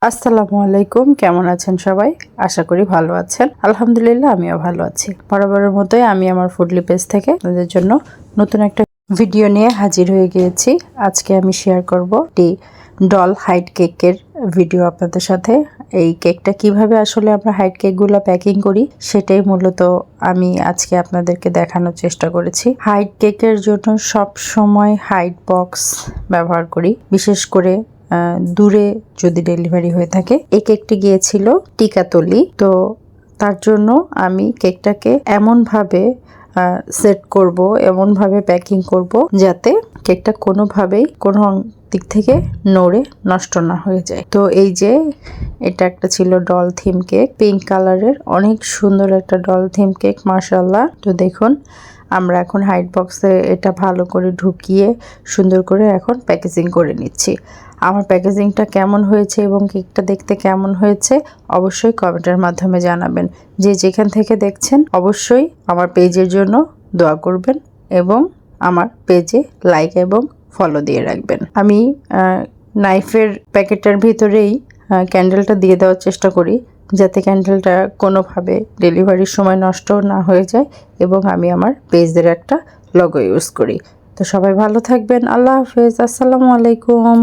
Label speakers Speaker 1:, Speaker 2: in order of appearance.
Speaker 1: আসসালামু আলাইকুম, কেমন আছেন সবাই? আশা করি ভালো আছেন। আলহামদুলিল্লাহ আমিও ভালো আছি। বরাবরের মতোই আমি আমার ফুডলি পেজ থেকে আপনাদের জন্য নতুন একটা ভিডিও নিয়ে হাজির হয়ে গিয়েছি। আজকে আমি শেয়ার করব একটি ডল হাইট কেকের ভিডিও আপনাদের সাথে। এই কেকটা কিভাবে আসলে আমরা হাইট কেকগুলো প্যাকিং করি সেটাই মূলত আমি আজকে আপনাদেরকে দেখানোর চেষ্টা করেছি। হাইট কেকের জন্য সব সময় হাইট বক্স ব্যবহার করি, বিশেষ করে দূরে যদি ডেলিভারি হয়ে থাকে। এই কেকটি গিয়েছিল টিকাতলি, তো তার জন্য আমি কেকটাকে এমনভাবে সেট করব, এমনভাবে প্যাকিং করব যাতে কেকটা কোনোভাবেই কোনো দিক থেকে নড়ে নষ্ট না হয়ে যায়। তো এই যে এটা একটা ছিল ডল থিম কেক, পিঙ্ক কালারের, অনেক সুন্দর একটা ডল থিম কেক, মাশাআল্লাহ। তো দেখুন আমরা এখন হাইট বক্সে এটা ভালো করে ঢুকিয়ে সুন্দর করে এখন প্যাকেজিং করে নিচ্ছি। আমার প্যাকেজিংটা কেমন হয়েছে এবং কেকটা দেখতে কেমন হয়েছে অবশ্যই কমেন্টের মাধ্যমে জানাবেন। যে যেখান থেকে দেখছেন অবশ্যই আমার পেজের জন্য দোয়া করবেন এবং আমার পেজে লাইক এবং ফলো দিয়ে রাখবেন। আমি নাইফের প্যাকেটের ভিতরেই ক্যান্ডেলটা দিয়ে দেওয়ার চেষ্টা করি যাতে ক্যান্ডেলটা কোনোভাবে ডেলিভারির সময় নষ্ট না হয়ে যায় এবং আমি আমার পেজের একটা লোগো ইউজ করি। তো সবাই ভালো থাকবেন। আল্লাহ হাফেজ। আসসালামু আলাইকুম।